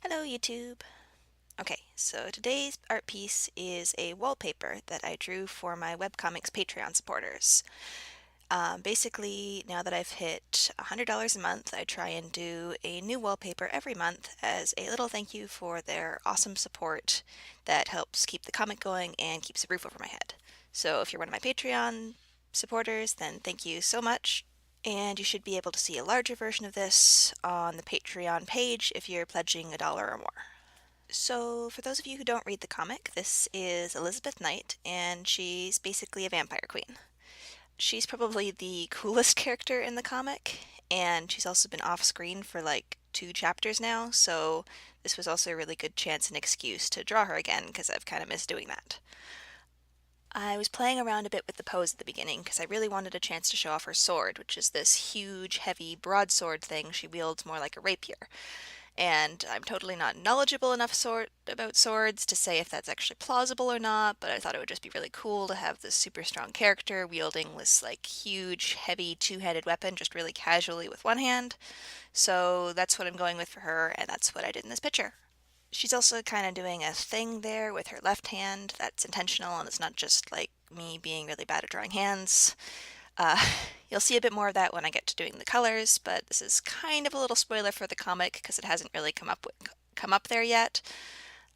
Hello YouTube! Okay, so today's art piece is a wallpaper that I drew for my webcomics Patreon supporters. Basically, now that I've hit $100 a month, I try and do a new wallpaper every month as a little thank you for their awesome support that helps keep the comic going and keeps a roof over my head. So if you're one of my Patreon supporters, then thank you so much. And you should be able to see a larger version of this on the Patreon page if you're pledging $1 or more. So, for those of you who don't read the comic, this is Elizabeth Knight, and she's basically a vampire queen. She's probably the coolest character in the comic, and she's also been off screen for like 2 chapters now, so this was also a really good chance and excuse to draw her again, because I've kind of missed doing that. I was playing around a bit with the pose at the beginning because I really wanted a chance to show off her sword, which is this huge, heavy broadsword thing she wields more like a rapier. And I'm totally not knowledgeable enough about swords to say if that's actually plausible or not, but I thought it would just be really cool to have this super strong character wielding this like huge, heavy two-handed weapon just really casually with one hand. So that's what I'm going with for her, and that's what I did in this picture. She's also kind of doing a thing there with her left hand that's intentional, and it's not just like me being really bad at drawing hands. Uh, you'll see a bit more of that when I get to doing the colors, but this is kind of a little spoiler for the comic because it hasn't really come up there yet.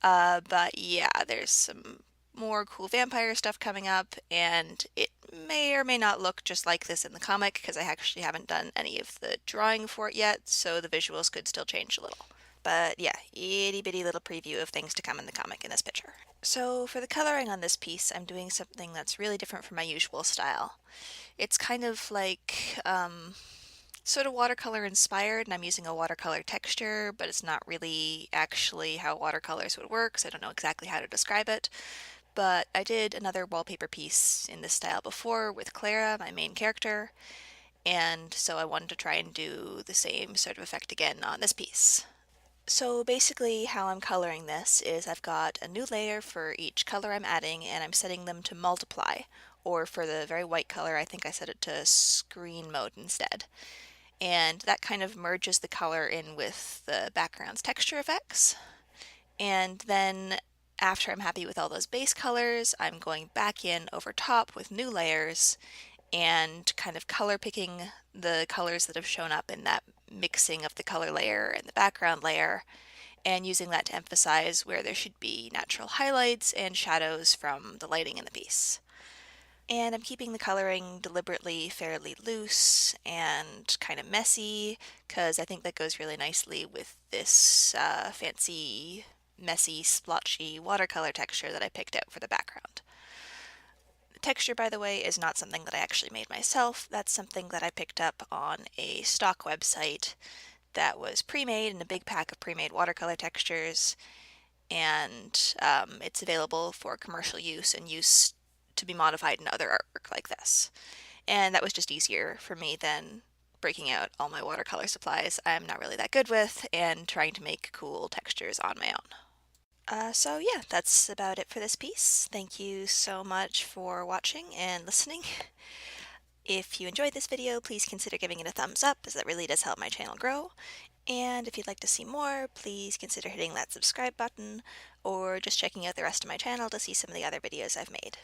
But yeah, there's some more cool vampire stuff coming up, and it may or may not look just like this in the comic because I actually haven't done any of the drawing for it yet, so the visuals could still change a little. But yeah, itty bitty little preview of things to come in the comic in this picture. So for the coloring on this piece, I'm doing something that's really different from my usual style. It's kind of like sort of watercolor inspired, and I'm using a watercolor texture, but it's not really actually how watercolors would work, so I don't know exactly how to describe it. But I did another wallpaper piece in this style before with Clara, my main character, and so I wanted to try and do the same sort of effect again on this piece. So basically how I'm coloring this is I've got a new layer for each color I'm adding, and I'm setting them to multiply, or for the very white color I think I set it to screen mode instead. And that kind of merges the color in with the background's texture effects. And then after I'm happy with all those base colors, I'm going back in over top with new layers and kind of color picking the colors that have shown up in that mixing of the color layer and the background layer, and using that to emphasize where there should be natural highlights and shadows from the lighting in the piece. And I'm keeping the coloring deliberately fairly loose and kind of messy because I think that goes really nicely with this fancy, messy, splotchy watercolor texture that I picked out for the background. The texture, by the way, is not something that I actually made myself. That's something that I picked up on a stock website that was pre-made in a big pack of pre-made watercolor textures, and it's available for commercial use and use to be modified in other artwork like this. And that was just easier for me than breaking out all my watercolor supplies I'm not really that good with and trying to make cool textures on my own. So yeah, that's about it for this piece. Thank you so much for watching and listening. If you enjoyed this video, please consider giving it a thumbs up, as that really does help my channel grow. And if you'd like to see more, please consider hitting that subscribe button, or just checking out the rest of my channel to see some of the other videos I've made.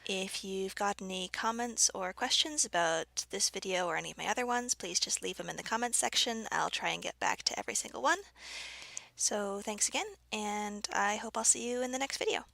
If you've got any comments or questions about this video or any of my other ones, please just leave them in the comments section. I'll try and get back to every single one. So thanks again, and I hope I'll see you in the next video.